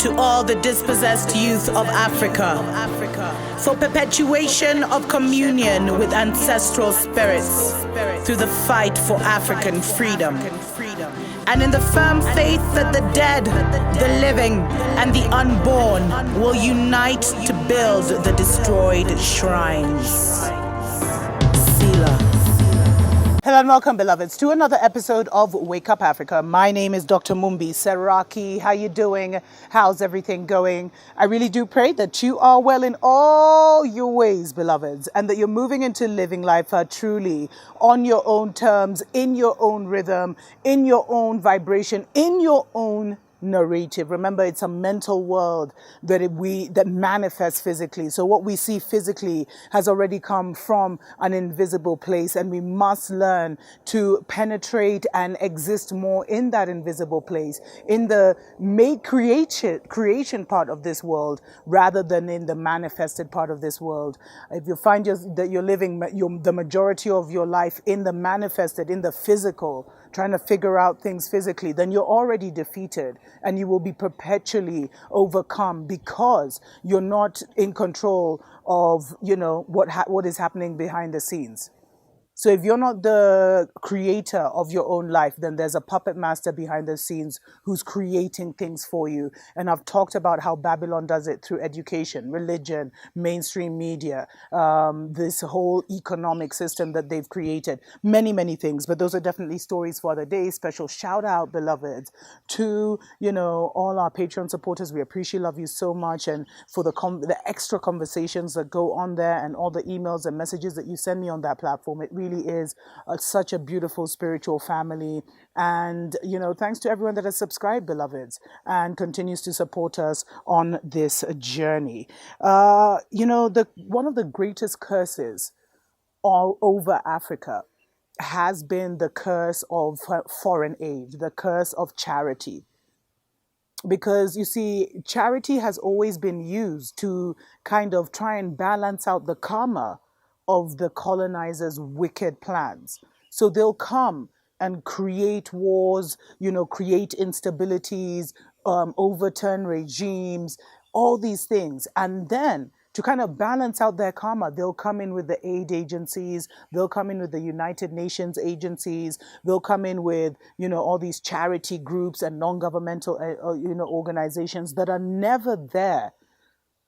to all the dispossessed youth of Africa, for perpetuation of communion with ancestral spirits through the fight for African freedom, and in the firm faith that the dead, the living, and the unborn will unite to build the destroyed shrines. Selah. Hello and welcome, beloveds, to another episode of Wake Up Africa. My name is Dr. Mumbi Seraki. How you doing? How's everything going? I really do pray that you are well in all your ways, beloveds, and that you're moving into living life truly on your own terms, in your own rhythm, in your own vibration, in your own narrative. Remember, it's a mental world that manifests physically. So what we see physically has already come from an invisible place, and we must learn to penetrate and exist more in that invisible place, in the creation part of this world, rather than in the manifested part of this world. If you find that you're living the majority of your life in the manifested, in the physical, trying to figure out things physically, then you're already defeated, and you will be perpetually overcome because you're not in control of, what is happening behind the scenes. So if you're not the creator of your own life, then there's a puppet master behind the scenes who's creating things for you. And I've talked about how Babylon does it through education, religion, mainstream media, this whole economic system that they've created, many, many things. But those are definitely stories for other days. Special shout out, beloveds, to, all our Patreon supporters. We appreciate, love you so much. And for the extra conversations that go on there, and all the emails and messages that you send me on that platform. It really is such a beautiful spiritual family. And, thanks to everyone that has subscribed, beloveds, and continues to support us on this journey. One of the greatest curses all over Africa has been the curse of foreign aid, the curse of charity. Because you see, charity has always been used to kind of try and balance out the karma of the colonizers' wicked plans. So they'll come and create wars, create instabilities, overturn regimes, all these things. And then to kind of balance out their karma, they'll come in with the aid agencies, they'll come in with the United Nations agencies, they'll come in with, all these charity groups and non-governmental, organizations that are never there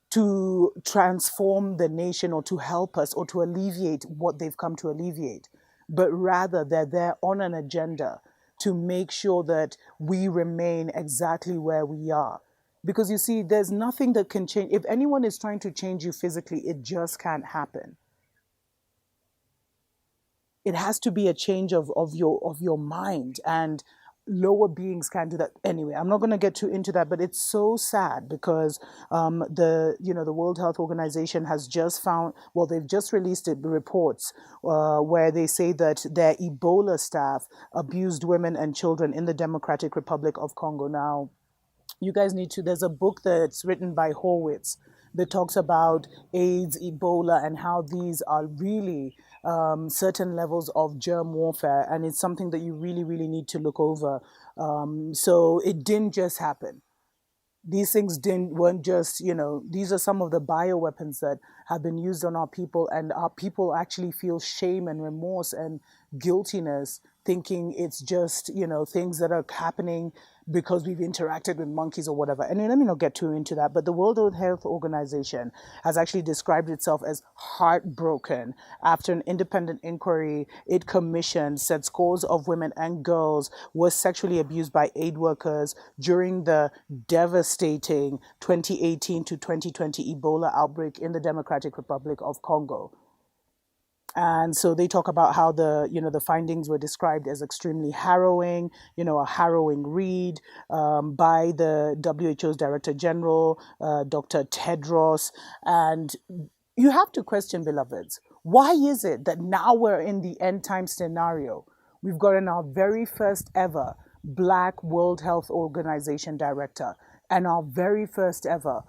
to transform the nation or to help us or to alleviate what they've come to alleviate. But rather, they're there on an agenda to make sure that we remain exactly where we are. Because you see, there's nothing that can change. If anyone is trying to change you physically, it just can't happen. It has to be a change of your mind, and lower beings can do that. Anyway, I'm not going to get too into that, but it's so sad because the World Health Organization has just they've just released reports where they say that their Ebola staff abused women and children in the Democratic Republic of Congo. Now, you guys there's a book that's written by Horwitz that talks about AIDS, Ebola, and how these are really certain levels of germ warfare, and it's something that you really, really need to look over. So it didn't just happen. These things weren't just, these are some of the bioweapons that have been used on our people, and our people actually feel shame and remorse and guiltiness, thinking it's just, things that are happening because we've interacted with monkeys or whatever. And let me not get too into that, but the World Health Organization has actually described itself as heartbroken after an independent inquiry it commissioned said scores of women and girls were sexually abused by aid workers during the devastating 2018 to 2020 Ebola outbreak in the Democratic Republic of Congo. And so they talk about how the findings were described as extremely harrowing, a harrowing read by the WHO's Director General, Dr. Tedros. And you have to question, beloveds, why is it that now we're in the end time scenario? We've gotten our very first ever Black World Health Organization Director and our very first ever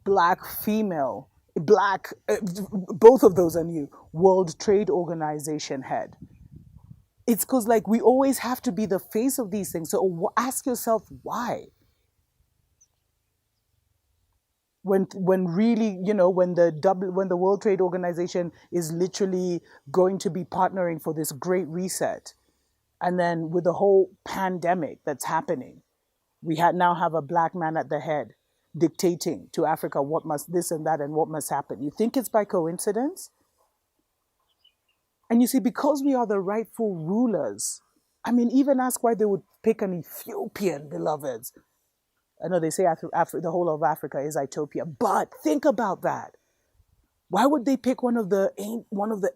Black female both of those are new, World Trade Organization head. It's because we always have to be the face of these things. So ask yourself why. when really, when the World Trade Organization is literally going to be partnering for this great reset, and then with the whole pandemic that's happening, now have a black man at the head dictating to Africa what must this and that and what must happen. You think it's by coincidence? And you see, because we are the rightful rulers, I mean, even ask why they would pick an Ethiopian, beloveds. I know they say the whole of Africa is Ethiopia, but think about that. Why would they pick one of the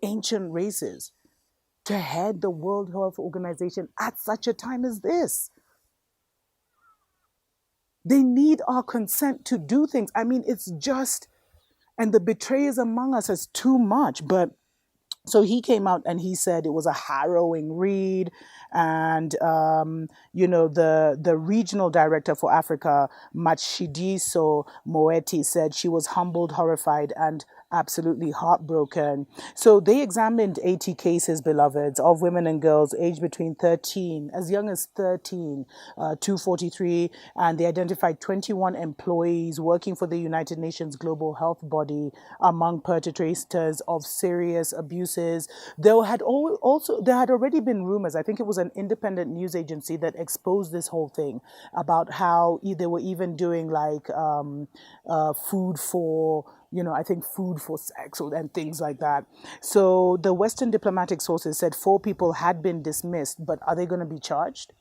ancient races to head the World Health Organization at such a time as this? They need our consent to do things. I mean, it's just, and the betrayers among us is too much. But so he came out and he said it was a harrowing read, and the regional director for Africa, Matshidiso Moeti, said she was humbled, horrified, and absolutely heartbroken. So they examined 80 cases, beloveds, of women and girls aged between 13, as young as 13, to 43, and they identified 21 employees working for the United Nations Global Health Body among perpetrators of serious abuses. There had already been rumors. I think it was an independent news agency that exposed this whole thing about how they were even doing like food for, I think food for sex and things like that. So the Western diplomatic sources said 4 people had been dismissed, but are they going to be charged?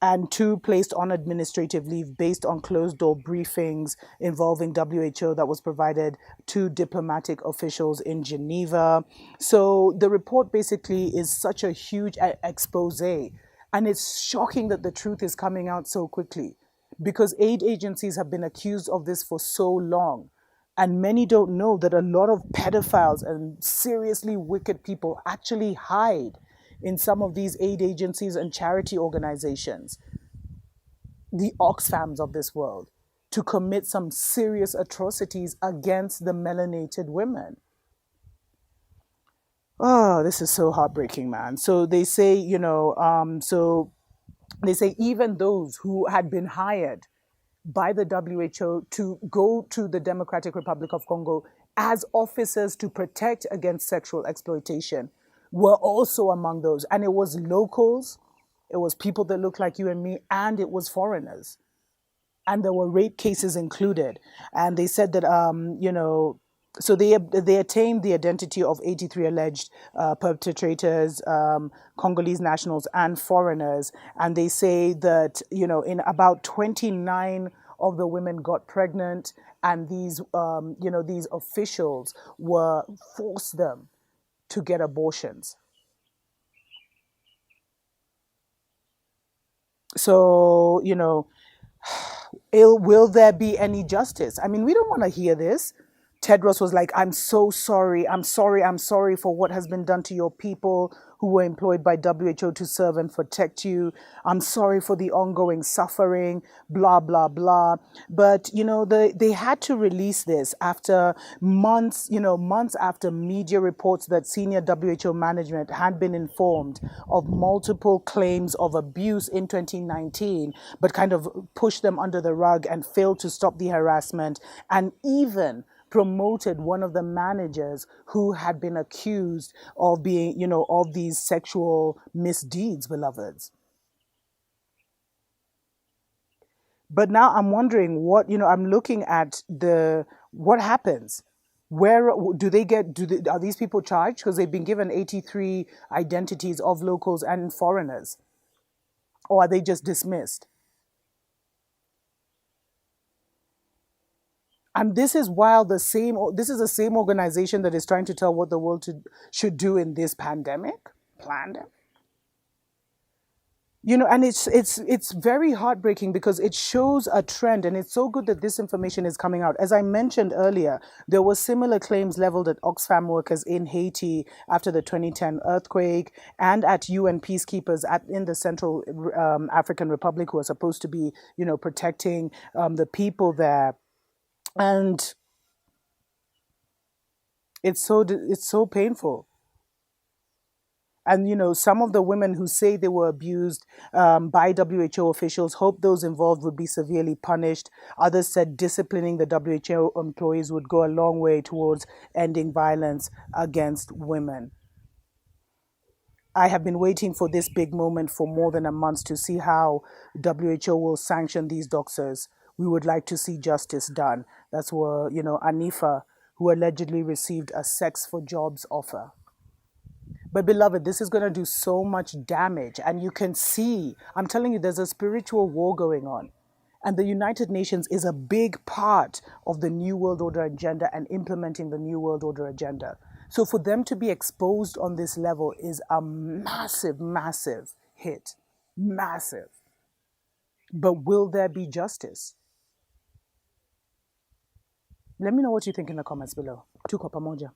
And 2 placed on administrative leave based on closed-door briefings involving WHO that was provided to diplomatic officials in Geneva. So the report basically is such a huge expose, and it's shocking that the truth is coming out so quickly, because aid agencies have been accused of this for so long. And many don't know that a lot of pedophiles and seriously wicked people actually hide in some of these aid agencies and charity organizations, the Oxfams of this world, to commit some serious atrocities against the melanated women. Oh, this is so heartbreaking, man. So they say, they say even those who had been hired by the WHO to go to the Democratic Republic of Congo as officers to protect against sexual exploitation were also among those. And it was locals, it was people that looked like you and me, and it was foreigners. And there were rape cases included. And they said that, so they attained the identity of 83 alleged perpetrators, Congolese nationals and foreigners. And they say that, in about 29 of the women got pregnant, and these officials forced them to get abortions. So, will there be any justice? I mean, we don't want to hear this. Tedros was like, I'm so sorry. I'm sorry for what has been done to your people who were employed by WHO to serve and protect you. I'm sorry for the ongoing suffering, blah, blah, blah. But, they had to release this after months after media reports that senior WHO management had been informed of multiple claims of abuse in 2019, but kind of pushed them under the rug and failed to stop the harassment, and even promoted one of the managers who had been accused of being, of these sexual misdeeds, beloveds. But now I'm wondering I'm looking at what happens. Where are these people charged? Because they've been given 83 identities of locals and foreigners. Or are they just dismissed? And this is this is the same organization that is trying to tell what the world should do in this pandemic. And it's very heartbreaking because it shows a trend, and it's so good that this information is coming out. As I mentioned earlier, there were similar claims leveled at Oxfam workers in Haiti after the 2010 earthquake, and at UN peacekeepers in the Central African Republic who are supposed to be, protecting the people there. And it's so painful. And, some of the women who say they were abused by WHO officials hope those involved would be severely punished. Others said disciplining the WHO employees would go a long way towards ending violence against women. I have been waiting for this big moment for more than a month to see how WHO will sanction these doctors. We would like to see justice done. That's what, Anifa, who allegedly received a sex for jobs offer. But beloved, this is going to do so much damage. And you can see, I'm telling you, there's a spiritual war going on. And the United Nations is a big part of the New World Order agenda and implementing the New World Order agenda. So for them to be exposed on this level is a massive, massive hit. Massive. But will there be justice? Let me know what you think in the comments below. Tuko pamoja.